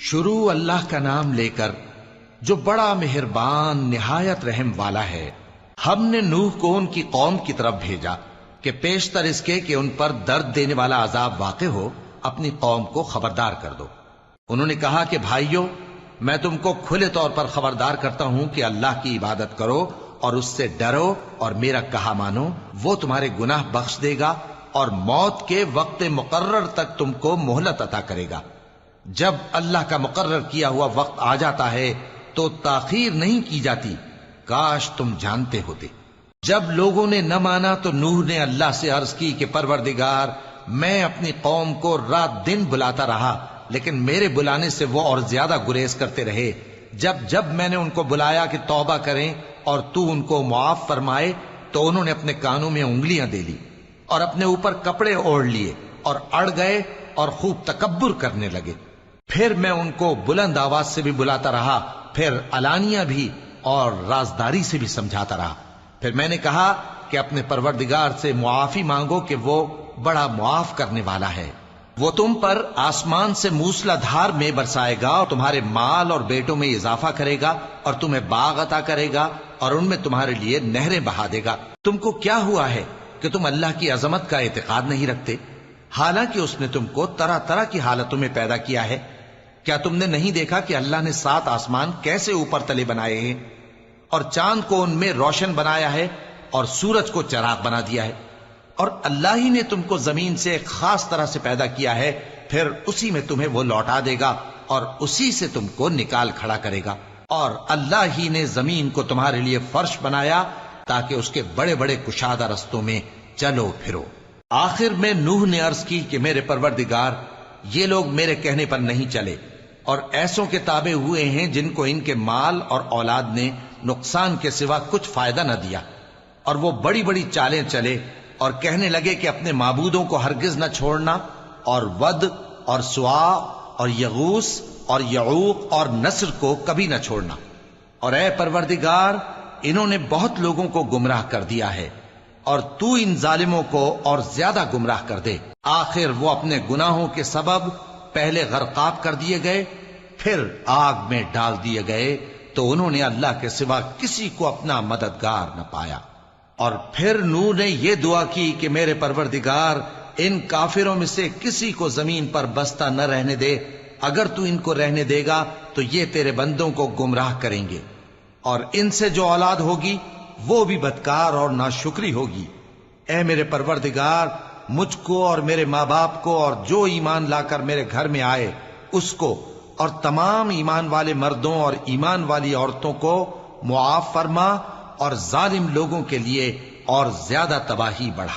شروع اللہ کا نام لے کر جو بڑا مہربان نہایت رحم والا ہے۔ ہم نے نوح کو ان کی قوم کی طرف بھیجا کہ پیشتر اس کے کہ ان پر درد دینے والا عذاب واقع ہو اپنی قوم کو خبردار کر دو۔ انہوں نے کہا کہ بھائیو، میں تم کو کھلے طور پر خبردار کرتا ہوں کہ اللہ کی عبادت کرو اور اس سے ڈرو اور میرا کہا مانو، وہ تمہارے گناہ بخش دے گا اور موت کے وقت مقرر تک تم کو مہلت عطا کرے گا۔ جب اللہ کا مقرر کیا ہوا وقت آ جاتا ہے تو تاخیر نہیں کی جاتی، کاش تم جانتے ہوتے۔ جب لوگوں نے نہ مانا تو نوح نے اللہ سے عرض کی کہ پروردگار، میں اپنی قوم کو رات دن بلاتا رہا لیکن میرے بلانے سے وہ اور زیادہ گریز کرتے رہے۔ جب میں نے ان کو بلایا کہ توبہ کریں اور تو ان کو معاف فرمائے تو انہوں نے اپنے کانوں میں انگلیاں دے لی اور اپنے اوپر کپڑے اوڑھ لیے اور اڑ گئے اور خوب تکبر کرنے لگے۔ پھر میں ان کو بلند آواز سے بھی بلاتا رہا، پھر علانیہ بھی اور رازداری سے بھی سمجھاتا رہا۔ پھر میں نے کہا کہ اپنے پروردگار سے معافی مانگو کہ وہ بڑا معاف کرنے والا ہے۔ وہ تم پر آسمان سے موسلا دھار میں برسائے گا اور تمہارے مال اور بیٹوں میں اضافہ کرے گا اور تمہیں باغ عطا کرے گا اور ان میں تمہارے لیے نہریں بہا دے گا۔ تم کو کیا ہوا ہے کہ تم اللہ کی عظمت کا اعتقاد نہیں رکھتے، حالانکہ اس نے تم کو طرح طرح کی حالتوں میں پیدا کیا ہے؟ کیا تم نے نہیں دیکھا کہ اللہ نے 7 آسمان کیسے اوپر تلے بنائے ہیں اور چاند کو ان میں روشن بنایا ہے اور سورج کو چراغ بنا دیا ہے؟ اور اللہ ہی نے تم کو زمین سے ایک خاص طرح سے پیدا کیا ہے، پھر اسی میں تمہیں وہ لوٹا دے گا اور اسی سے تم کو نکال کھڑا کرے گا۔ اور اللہ ہی نے زمین کو تمہارے لیے فرش بنایا تاکہ اس کے بڑے بڑے کشادہ رستوں میں چلو پھرو۔ آخر میں نوح نے عرض کی کہ میرے پروردگار، یہ لوگ میرے کہنے پر نہیں چلے اور ایسوں کے تابع ہوئے ہیں جن کو ان کے مال اور اولاد نے نقصان کے سوا کچھ فائدہ نہ دیا، اور وہ بڑی بڑی چالیں چلے اور کہنے لگے کہ اپنے معبودوں کو ہرگز نہ چھوڑنا، اور ود اور سوا اور یغوث اور یعوق اور نصر کو کبھی نہ چھوڑنا۔ اور اے پروردگار، انہوں نے بہت لوگوں کو گمراہ کر دیا ہے، اور تو ان ظالموں کو اور زیادہ گمراہ کر دے۔ آخر وہ اپنے گناہوں کے سبب پہلے غرقاب کر دیے گئے، پھر آگ میں ڈال دیے گئے، تو انہوں نے اللہ کے سوا کسی کو اپنا مددگار نہ پایا۔ اور پھر نوح نے یہ دعا کی کہ میرے پروردگار، ان کافروں میں سے کسی کو زمین پر بستہ نہ رہنے دے، اگر تو ان کو رہنے دے گا تو یہ تیرے بندوں کو گمراہ کریں گے، اور ان سے جو اولاد ہوگی وہ بھی بدکار اور ناشکری ہوگی۔ اے میرے پروردگار، مجھ کو اور میرے ماں باپ کو اور جو ایمان لا کر میرے گھر میں آئے اس کو اور تمام ایمان والے مردوں اور ایمان والی عورتوں کو معاف فرما، اور ظالم لوگوں کے لیے اور زیادہ تباہی بڑھا۔